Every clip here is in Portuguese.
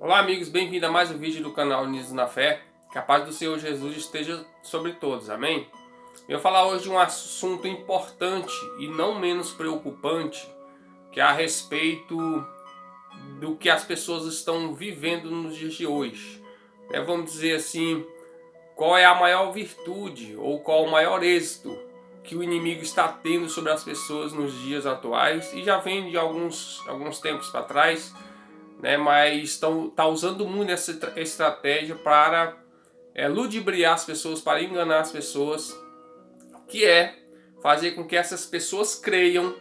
Olá amigos, bem-vindo a mais um vídeo do canal Unidos na Fé. Que a paz do Senhor Jesus esteja sobre todos, amém? Eu vou falar hoje de um assunto importante e não menos preocupante, que é a respeito do que as pessoas estão vivendo nos dias de hoje. Vamos dizer assim, qual é a maior virtude ou qual o maior êxito que o inimigo está tendo sobre as pessoas nos dias atuais, e já vem de alguns tempos para trás, mas tá usando muito essa estratégia para ludibriar as pessoas, para enganar as pessoas, que é fazer com que essas pessoas creiam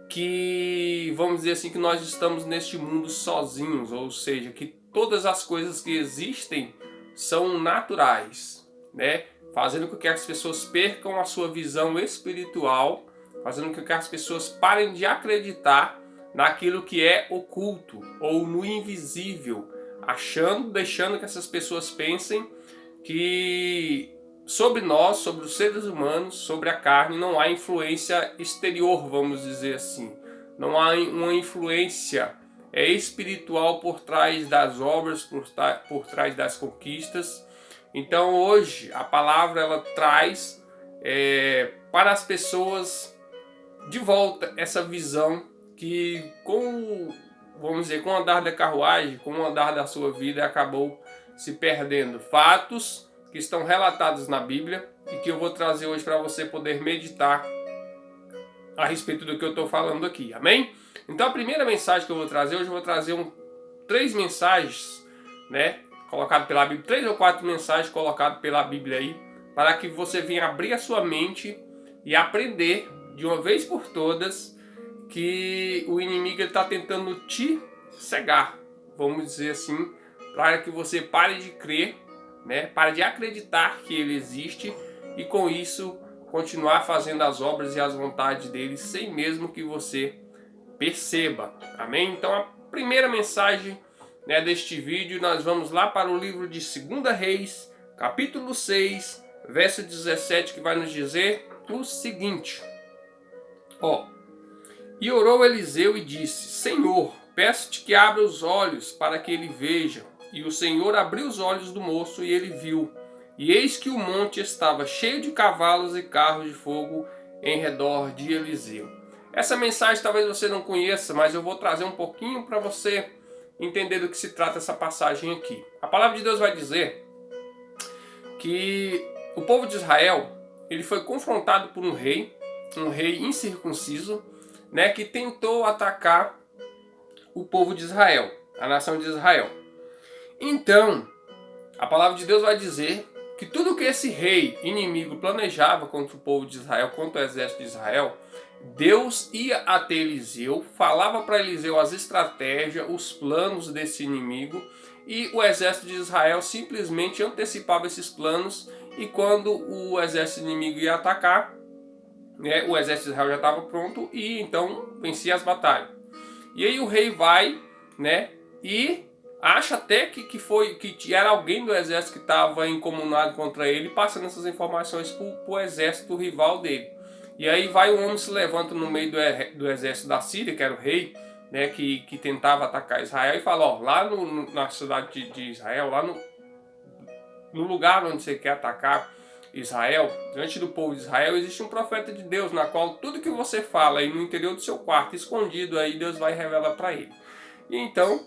que, vamos dizer assim, que nós estamos neste mundo sozinhos, ou seja, que todas as coisas que existem são naturais, fazendo com que as pessoas percam a sua visão espiritual, fazendo com que as pessoas parem de acreditar naquilo que é oculto ou no invisível, deixando que essas pessoas pensem que sobre nós, sobre os seres humanos, sobre a carne, não há influência exterior, vamos dizer assim. Não há uma influência espiritual por trás das obras, por trás das conquistas. Então hoje a palavra ela traz para as pessoas de volta essa visão que vamos dizer, com o andar da carruagem, com o andar da sua vida, acabou se perdendo. Fatos que estão relatados na Bíblia e que eu vou trazer hoje para você poder meditar a respeito do que eu estou falando aqui, amém? Então a primeira mensagem que eu vou trazer hoje, eu vou trazer três mensagens, colocado pela Bíblia, 3 ou 4 mensagens colocadas pela Bíblia aí, para que você venha abrir a sua mente e aprender de uma vez por todas que o inimigo está tentando te cegar, vamos dizer assim, para que você pare de crer, pare de acreditar que ele existe e com isso continuar fazendo as obras e as vontades dele sem mesmo que você perceba, amém? Então a primeira mensagem deste vídeo, nós vamos lá para o livro de 2 Reis, capítulo 6, verso 17, que vai nos dizer o seguinte: E orou Eliseu e disse: Senhor, peço-te que abra os olhos para que ele veja. E o Senhor abriu os olhos do moço e ele viu. E eis que o monte estava cheio de cavalos e carros de fogo em redor de Eliseu. Essa mensagem talvez você não conheça, mas eu vou trazer um pouquinho para você entender do que se trata essa passagem aqui. A palavra de Deus vai dizer que o povo de Israel ele foi confrontado por um rei incircunciso, que tentou atacar o povo de Israel, a nação de Israel. Então, a palavra de Deus vai dizer que tudo que esse rei inimigo planejava contra o povo de Israel, contra o exército de Israel, Deus ia até Eliseu, falava para Eliseu as estratégias, os planos desse inimigo, e o exército de Israel simplesmente antecipava esses planos, e quando o exército inimigo ia atacar, o exército de Israel já estava pronto e então vencia as batalhas. E aí o rei vai, e acha até que era alguém do exército que estava incomunado contra ele, passando essas informações para o exército rival dele. E aí vai um homem, se levanta no meio do exército da Síria, que era o rei, que tentava atacar Israel, e fala: lá na cidade de Israel, lá no lugar onde você quer atacar Israel, diante do povo de Israel, existe um profeta de Deus, na qual tudo que você fala aí no interior do seu quarto, escondido, aí Deus vai revelar para ele. E então,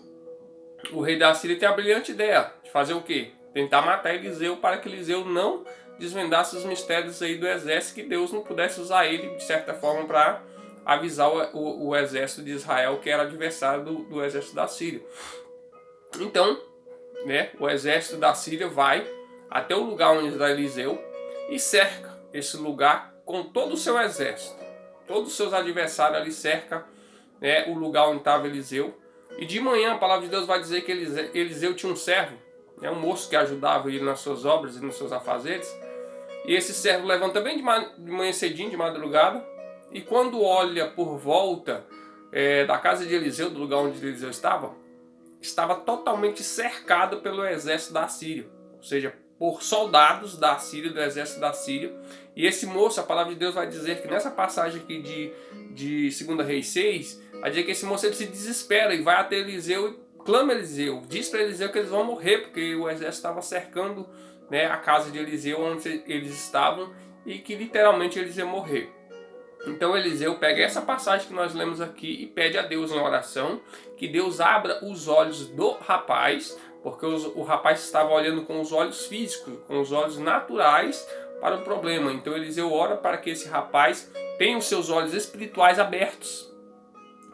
o rei da Síria tem a brilhante ideia de fazer o quê? Tentar matar Eliseu, para que Eliseu não desvendasse os mistérios aí do exército, que Deus não pudesse usar ele, de certa forma, para avisar o exército de Israel, que era adversário do exército da Síria. Então, o exército da Síria vai até o lugar onde está Eliseu e cerca esse lugar com todo o seu exército. Todos os seus adversários ali cercam o lugar onde estava Eliseu. E de manhã a palavra de Deus vai dizer que Eliseu tinha um servo, um moço que ajudava ele nas suas obras e nos seus afazeres. E esse servo levanta bem de manhã cedinho, de madrugada, e quando olha por volta da casa de Eliseu, do lugar onde Eliseu estava totalmente cercado pelo exército da Síria. Ou seja, por soldados da Síria, do exército da Síria. E esse moço, a palavra de Deus vai dizer que nessa passagem aqui de 2 Reis 6, vai dizer que esse moço ele se desespera e vai até Eliseu clama Eliseu, diz para Eliseu que eles vão morrer, porque o exército estava cercando, né, a casa de Eliseu, onde eles estavam, e que literalmente eles iam morrer. Então Eliseu pega essa passagem que nós lemos aqui e pede a Deus em oração que Deus abra os olhos do rapaz, porque o rapaz estava olhando com os olhos físicos, com os olhos naturais para o problema. Então Eliseu ora para que esse rapaz tenha os seus olhos espirituais abertos,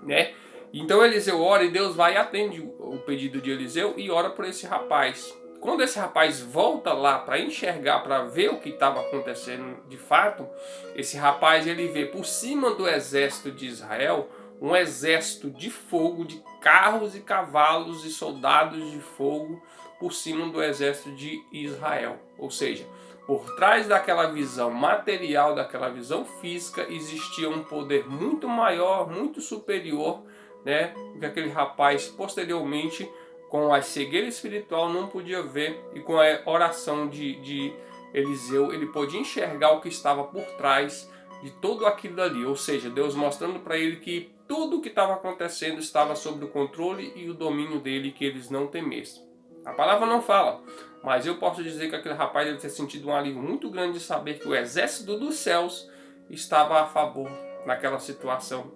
né? Então Eliseu ora e Deus vai e atende o pedido de Eliseu e ora por esse rapaz. Quando esse rapaz volta lá para enxergar, para ver o que estava acontecendo de fato, esse rapaz ele vê por cima do exército de Israel um exército de fogo, de carros e cavalos e soldados de fogo por cima do exército de Israel. Ou seja, por trás daquela visão material, daquela visão física, existia um poder muito maior, muito superior, né, que aquele rapaz posteriormente, com a cegueira espiritual, não podia ver, e com a oração de Eliseu ele pôde enxergar o que estava por trás de tudo aquilo ali. Ou seja, Deus mostrando para ele que tudo o que estava acontecendo estava sob o controle e o domínio dele, que eles não temessem. A palavra não fala, mas eu posso dizer que aquele rapaz deve ter sentido um alívio muito grande de saber que o exército dos céus estava a favor naquela situação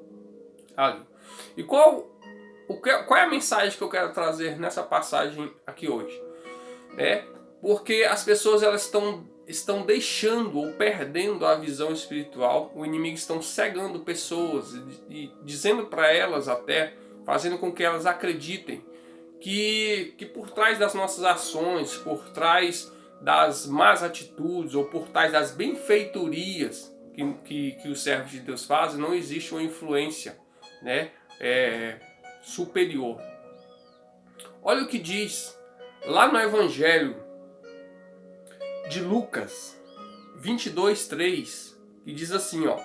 ali. E qual é a mensagem que eu quero trazer nessa passagem aqui hoje? Porque as pessoas elas estão deixando ou perdendo a visão espiritual. O inimigo estão cegando pessoas e dizendo para elas até, fazendo com que elas acreditem que por trás das nossas ações, por trás das más atitudes ou por trás das benfeitorias que os servos de Deus fazem, não existe uma influência, né, superior. Olha o que diz lá no Evangelho de Lucas 22:3, que diz assim, ó: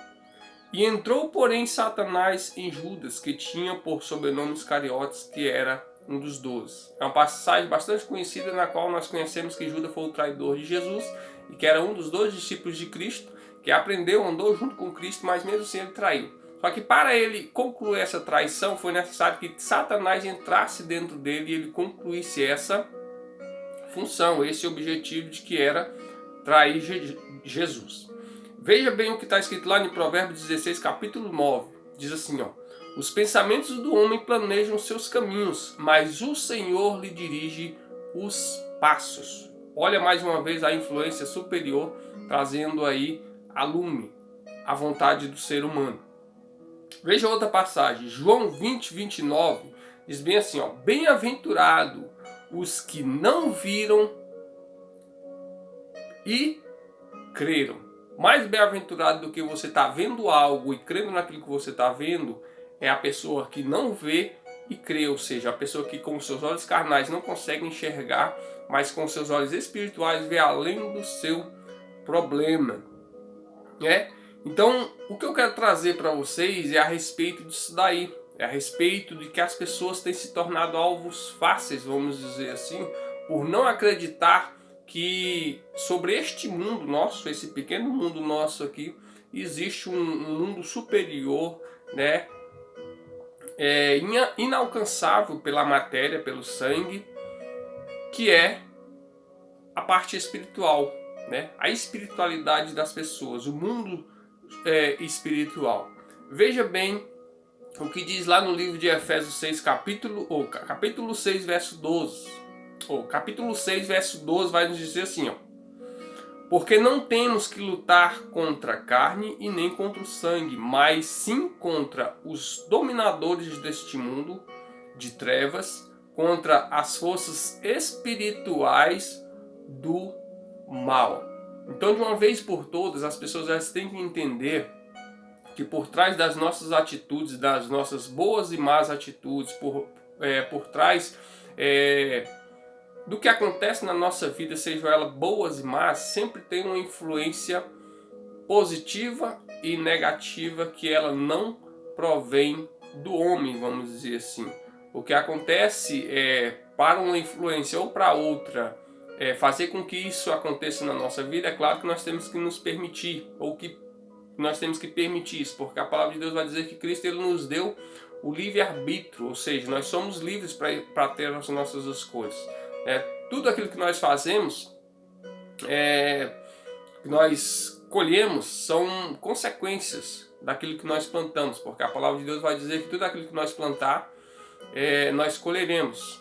E entrou, porém, Satanás em Judas, que tinha por sobrenome Iscariotes, que era um dos 12. É uma passagem bastante conhecida na qual nós conhecemos que Judas foi o traidor de Jesus e que era um dos 12 discípulos de Cristo, que aprendeu, andou junto com Cristo, mas mesmo assim ele traiu. Só que para ele concluir essa traição foi necessário que Satanás entrasse dentro dele e ele concluísse essa função, esse objetivo de que era trair Jesus. Veja bem o que está escrito lá em Provérbios 16, capítulo 9. Diz assim, ó: Os pensamentos do homem planejam seus caminhos, mas o Senhor lhe dirige os passos. Olha mais uma vez a influência superior, trazendo aí a lume, a vontade do ser humano. Veja outra passagem, João 20:29, diz bem assim, ó: Bem-aventurado os que não viram e creram. Mais bem-aventurado do que você está vendo algo e crendo naquilo que você está vendo é a pessoa que não vê e crê, ou seja, a pessoa que com os seus olhos carnais não consegue enxergar, mas com os seus olhos espirituais vê além do seu problema, né? Então, o que eu quero trazer para vocês é a respeito disso daí, é a respeito de que as pessoas têm se tornado alvos fáceis, vamos dizer assim, por não acreditar que sobre este mundo nosso, esse pequeno mundo nosso aqui, existe um mundo superior, né? Inalcançável pela matéria, pelo sangue, que é a parte espiritual, né? A espiritualidade das pessoas, o mundo espiritual. Veja bem o que diz lá no livro de Efésios 6, capítulo 6, verso 12. Capítulo 6, verso 12 vai nos dizer assim, ó: Porque não temos que lutar contra a carne e nem contra o sangue, mas sim contra os dominadores deste mundo de trevas, contra as forças espirituais do mal. Então, de uma vez por todas, as pessoas elas têm que entender que por trás das nossas atitudes, das nossas boas e más atitudes, por trás do que acontece na nossa vida, sejam elas boas e más, sempre tem uma influência positiva e negativa que ela não provém do homem, vamos dizer assim. O que acontece para uma influência ou para outra, fazer com que isso aconteça na nossa vida, é claro que nós temos que nos permitir, ou que nós temos que permitir isso, porque a palavra de Deus vai dizer que Cristo ele nos deu o livre-arbítrio, ou seja, nós somos livres para ter as nossas escolhas. Tudo aquilo que nós fazemos, que nós colhemos, são consequências daquilo que nós plantamos, porque a palavra de Deus vai dizer que tudo aquilo que nós plantar, nós colheremos.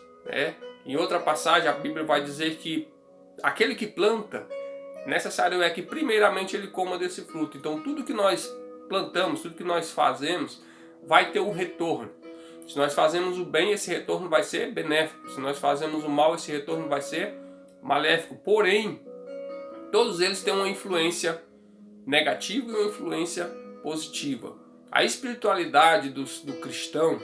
Em outra passagem, a Bíblia vai dizer que aquele que planta, necessário é que primeiramente ele coma desse fruto. Então tudo que nós plantamos, tudo que nós fazemos, vai ter um retorno. Se nós fazemos o bem, esse retorno vai ser benéfico. Se nós fazemos o mal, esse retorno vai ser maléfico. Porém, todos eles têm uma influência negativa e uma influência positiva. A espiritualidade do cristão,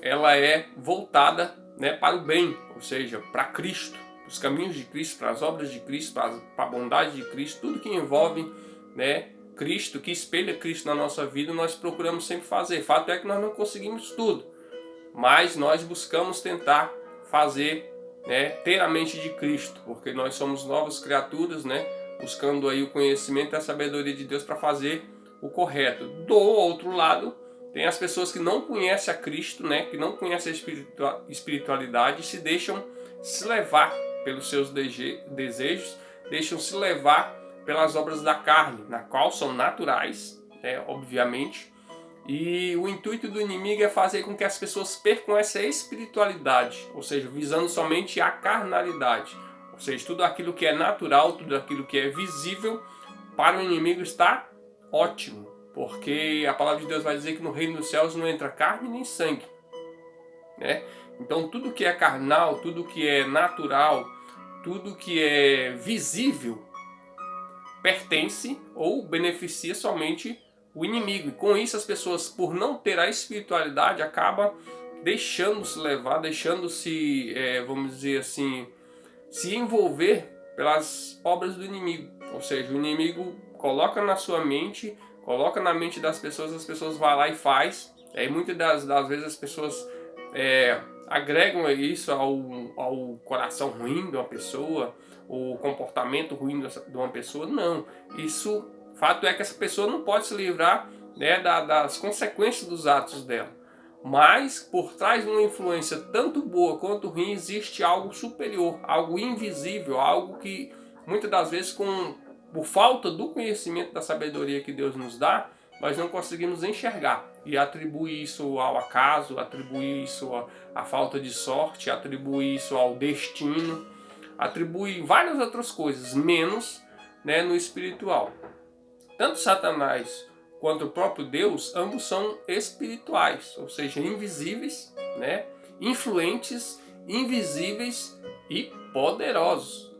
ela é voltada, para o bem, ou seja, para Cristo, para os caminhos de Cristo, para as obras de Cristo, para a bondade de Cristo, tudo que envolve, Cristo, que espelha Cristo na nossa vida, nós procuramos sempre fazer. Fato é que nós não conseguimos tudo, mas nós buscamos tentar fazer, ter a mente de Cristo, porque nós somos novas criaturas, buscando aí o conhecimento e a sabedoria de Deus para fazer o correto. Do outro lado, tem as pessoas que não conhecem a Cristo, que não conhecem a espiritualidade e se deixam se levar pelos seus desejos, deixam se levar pelas obras da carne, na qual são naturais, obviamente. E o intuito do inimigo é fazer com que as pessoas percam essa espiritualidade, ou seja, visando somente a carnalidade. Ou seja, tudo aquilo que é natural, tudo aquilo que é visível, para o inimigo está ótimo. Porque a palavra de Deus vai dizer que no reino dos céus não entra carne nem sangue. Então tudo que é carnal, tudo que é natural, tudo que é visível, pertence ou beneficia somente o inimigo. E com isso as pessoas, por não ter a espiritualidade, acabam deixando-se levar, deixando-se, vamos dizer assim, se envolver pelas obras do inimigo. Ou seja, o inimigo coloca na sua mente, coloca na mente das pessoas vão lá e faz. E muitas das vezes as pessoas agregam isso ao coração ruim de uma pessoa, o comportamento ruim de uma pessoa. Não, fato é que essa pessoa não pode se livrar das consequências dos atos dela. Mas por trás de uma influência tanto boa quanto ruim existe algo superior, algo invisível, algo que muitas das vezes por falta do conhecimento da sabedoria que Deus nos dá, nós não conseguimos enxergar e atribuir isso ao acaso, atribuir isso à falta de sorte, atribuir isso ao destino, atribuir várias outras coisas, menos no espiritual. Tanto Satanás quanto o próprio Deus, ambos são espirituais, ou seja, invisíveis, influentes, invisíveis e poderosos.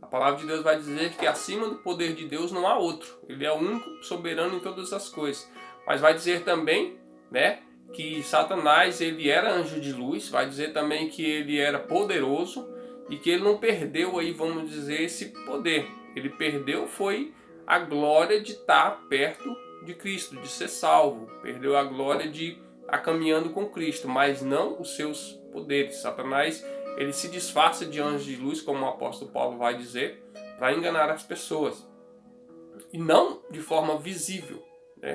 A palavra de Deus vai dizer que acima do poder de Deus não há outro. Ele é o único soberano em todas as coisas. Mas vai dizer também, que Satanás ele era anjo de luz, vai dizer também que ele era poderoso e que ele não perdeu aí, vamos dizer, esse poder. Ele perdeu foi a glória de estar perto de Cristo, de ser salvo. Perdeu a glória de estar caminhando com Cristo, mas não os seus poderes. Satanás, ele se disfarça de anjo de luz, como o apóstolo Paulo vai dizer, para enganar as pessoas. E não de forma visível,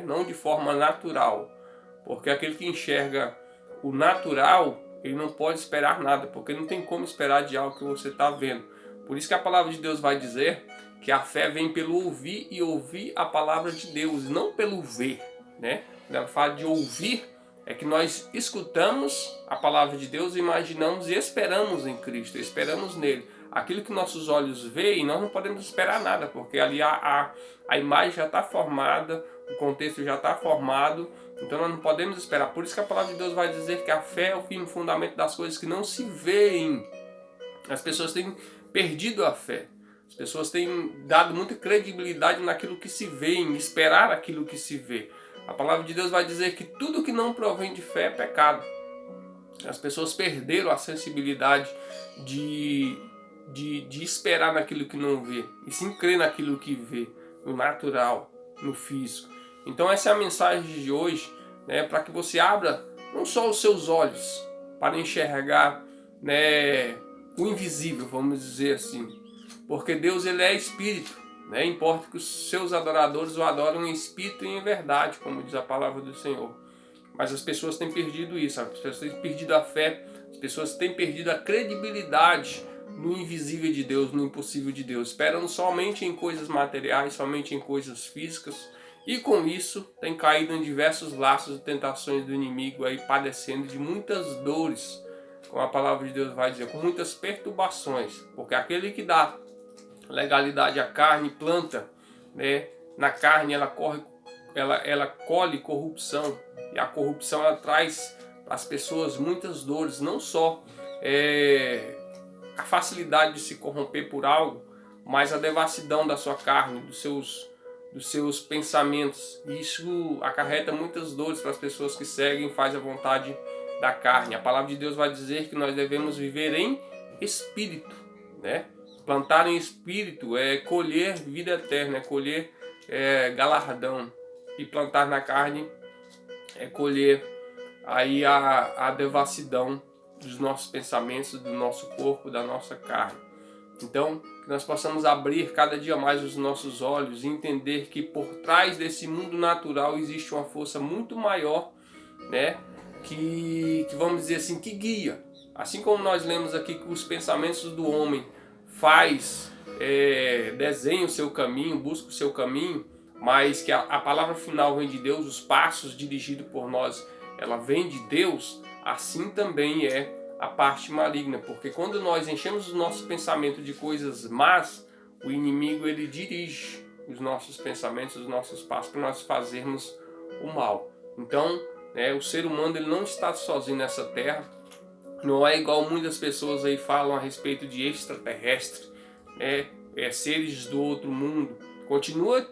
não de forma natural. Porque aquele que enxerga o natural, ele não pode esperar nada, porque não tem como esperar de algo que você está vendo. Por isso que a palavra de Deus vai dizer que a fé vem pelo ouvir e ouvir a palavra de Deus, não pelo ver. Quando ela fala de ouvir, é que nós escutamos a palavra de Deus, imaginamos e esperamos em Cristo, esperamos nele. Aquilo que nossos olhos veem, nós não podemos esperar nada, porque ali a imagem já está formada, o contexto já está formado, então nós não podemos esperar. Por isso que a palavra de Deus vai dizer que a fé é o firme fundamento das coisas que não se veem. As pessoas têm perdido a fé. As pessoas têm dado muita credibilidade naquilo que se vê, em esperar aquilo que se vê. A palavra de Deus vai dizer que tudo que não provém de fé é pecado. As pessoas perderam a sensibilidade de esperar naquilo que não vê, e sim crer naquilo que vê, no natural, no físico. Então essa é a mensagem de hoje, para que você abra não só os seus olhos para enxergar o invisível, vamos dizer assim. Porque Deus ele é espírito, importa que os seus adoradores o adorem em espírito e em verdade, como diz a palavra do Senhor. Mas as pessoas têm perdido isso, as pessoas têm perdido a fé, as pessoas têm perdido a credibilidade no invisível de Deus, no impossível de Deus, esperando somente em coisas materiais, somente em coisas físicas, e com isso tem caído em diversos laços e tentações do inimigo, aí padecendo de muitas dores, como a palavra de Deus vai dizer, com muitas perturbações, porque aquele que dá legalidade à carne planta, né, na carne ela colhe corrupção, e a corrupção ela traz para as pessoas muitas dores, não só a facilidade de se corromper por algo, mas a devassidão da sua carne, dos seus pensamentos. E isso acarreta muitas dores para as pessoas que seguem e fazem a vontade da carne. A palavra de Deus vai dizer que nós devemos viver em espírito, né? Plantar em espírito é colher vida eterna, é colher galardão. E plantar na carne é colher aí a devassidão dos nossos pensamentos, do nosso corpo, da nossa carne. Então, que nós possamos abrir cada dia mais os nossos olhos e entender que por trás desse mundo natural existe uma força muito maior, né? Que vamos dizer assim, que guia. Assim como nós lemos aqui que os pensamentos do homem desenha o seu caminho, busca o seu caminho, mas que a palavra final vem de Deus, os passos dirigidos por nós, ela vem de Deus, assim também é a parte maligna, porque quando nós enchemos o nosso pensamento de coisas más, o inimigo ele dirige os nossos pensamentos, os nossos passos para nós fazermos o mal. Então, o ser humano ele não está sozinho nessa terra, não é igual muitas pessoas aí falam a respeito de extraterrestre, seres do outro mundo. Continua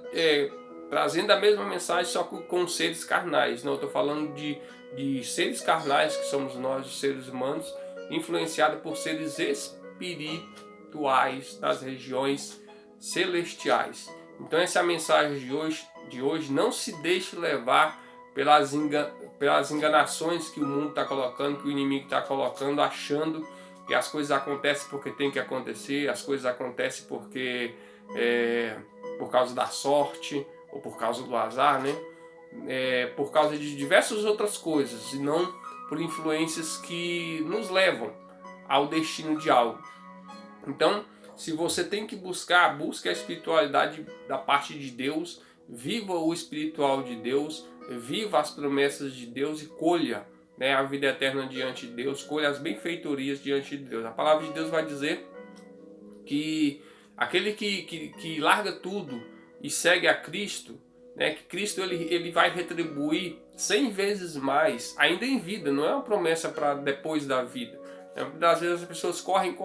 trazendo a mesma mensagem, só que com seres carnais. Não estou falando de seres carnais, que somos nós, os seres humanos, influenciados por seres espirituais das regiões celestiais. Então essa é a mensagem de hoje. Não se deixe levar pelas enganações que o mundo está colocando, que o inimigo está colocando, achando que as coisas acontecem porque tem que acontecer, as coisas acontecem porque por causa da sorte ou por causa do azar, né? Por causa de diversas outras coisas, e não por influências que nos levam ao destino de algo. Então, se você tem que busque a espiritualidade da parte de Deus, viva o espiritual de Deus, viva as promessas de Deus e colha a vida eterna diante de Deus, colha as benfeitorias diante de Deus. A palavra de Deus vai dizer que aquele que larga tudo e segue a Cristo, que Cristo ele vai retribuir 100 vezes mais, ainda em vida, não é uma promessa para depois da vida. Às vezes as pessoas correm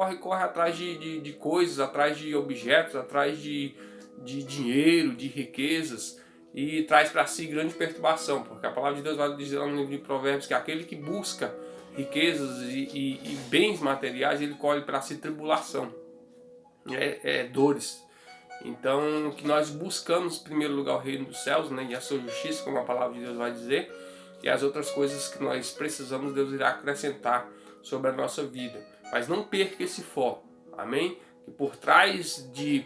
atrás de coisas, atrás de objetos, atrás de dinheiro, de riquezas, e traz para si grande perturbação, porque a palavra de Deus vai dizer lá no livro de Provérbios que aquele que busca riquezas e bens materiais, ele colhe para si tribulação, dores. Então, que nós buscamos em primeiro lugar o reino dos céus, e a sua justiça, como a palavra de Deus vai dizer, e as outras coisas que nós precisamos, Deus irá acrescentar sobre a nossa vida. Mas não perca esse foco, amém? Que por trás de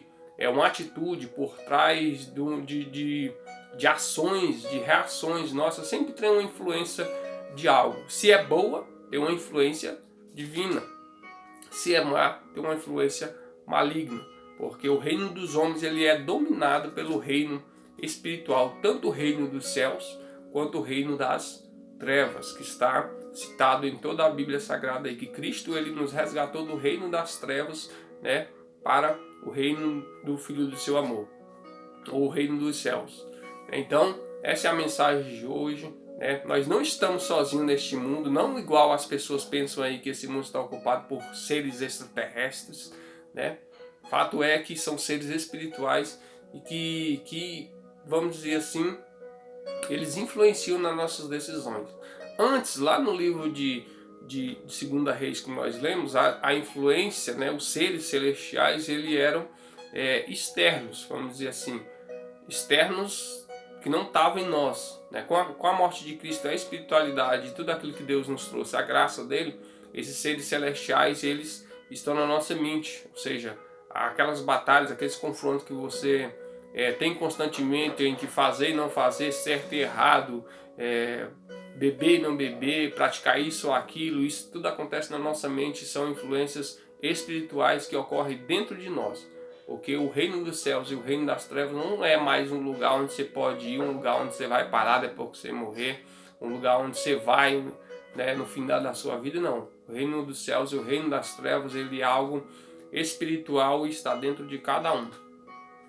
uma atitude, por trás de ações, de reações nossas, sempre tem uma influência de algo. Se é boa, tem uma influência divina. Se é má, tem uma influência maligna. Porque o reino dos homens ele é dominado pelo reino espiritual, tanto o reino dos céus quanto o reino das trevas, que está citado em toda a Bíblia Sagrada aí, que Cristo ele nos resgatou do reino das trevas, para o reino do Filho do seu amor, ou o reino dos céus. Então, essa é a mensagem de hoje. Nós não estamos sozinhos neste mundo, não igual as pessoas pensam aí que esse mundo está ocupado por seres extraterrestres. Fato é que são seres espirituais e que vamos dizer assim, eles influenciam nas nossas decisões. Antes, lá no livro de 2 Reis que nós lemos, a influência, os seres celestiais, eles eram externos, vamos dizer assim, externos que não estavam em nós. Com a morte de Cristo, a espiritualidade, tudo aquilo que Deus nos trouxe, a graça dele, esses seres celestiais, eles estão na nossa mente, ou seja, aquelas batalhas, aqueles confrontos que você tem constantemente em que fazer e não fazer, certo e errado, beber e não beber, praticar isso ou aquilo, isso tudo acontece na nossa mente, são influências espirituais que ocorrem dentro de nós. Porque o reino dos céus e o reino das trevas não é mais um lugar onde você pode ir, um lugar onde você vai parar depois que você morrer, um lugar onde você vai, né, no final da sua vida, não. O reino dos céus e o reino das trevas, ele é algo espiritual e está dentro de cada um.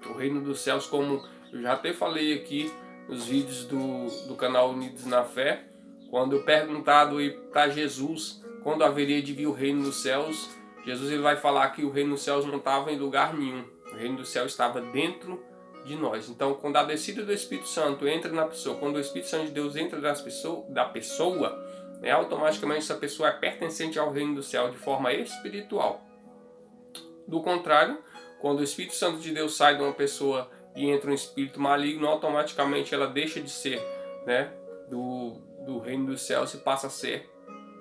O reino dos céus, como eu já até falei aqui nos vídeos do canal Unidos na Fé, quando eu perguntado para Jesus quando haveria de vir o reino dos céus, Jesus ele vai falar que o reino dos céus não estava em lugar nenhum. O reino dos céus estava dentro de nós. Então, quando a descida do Espírito Santo entra na pessoa, quando o Espírito Santo de Deus entra da pessoa, né, automaticamente essa pessoa é pertencente ao reino do céu de forma espiritual. Do contrário, quando o Espírito Santo de Deus sai de uma pessoa e entra um espírito maligno, automaticamente ela deixa de ser, né, do reino dos céus e passa a ser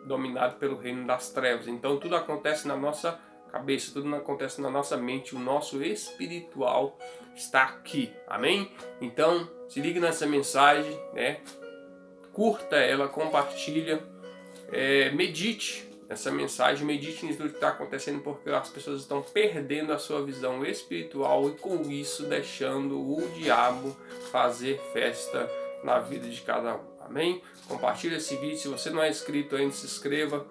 dominado pelo reino das trevas. Então tudo acontece na nossa cabeça, tudo acontece na nossa mente, o nosso espiritual está aqui, amém? Então se ligue nessa mensagem, né? Curta ela, compartilha, medite nessa mensagem, medite nisso que está acontecendo, porque as pessoas estão perdendo a sua visão espiritual e com isso deixando o diabo fazer festa na vida de cada um. Amém? Compartilhe esse vídeo. Se você não é inscrito ainda, se inscreva.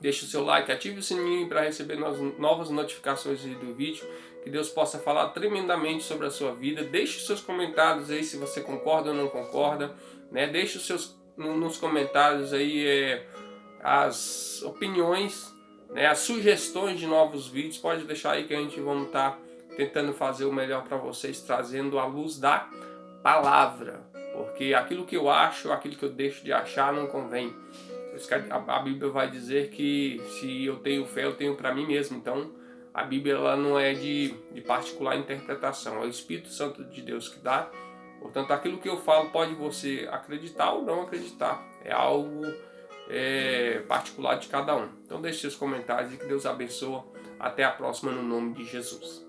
Deixe o seu like, ative o sininho para receber novas notificações do vídeo. Que Deus possa falar tremendamente sobre a sua vida. Deixe os seus comentários aí se você concorda ou não concorda, né? Deixe os seus nos comentários aí as opiniões, né? As sugestões de novos vídeos. Pode deixar aí que a gente vamos estar tentando fazer o melhor para vocês, trazendo a luz da palavra. Porque aquilo que eu acho, aquilo que eu deixo de achar não convém. A Bíblia vai dizer que se eu tenho fé, eu tenho para mim mesmo. Então, a Bíblia ela não é de particular interpretação. É o Espírito Santo de Deus que dá. Portanto, aquilo que eu falo pode você acreditar ou não acreditar. É algo particular de cada um. Então, deixe seus comentários e que Deus abençoe. Até a próxima no nome de Jesus.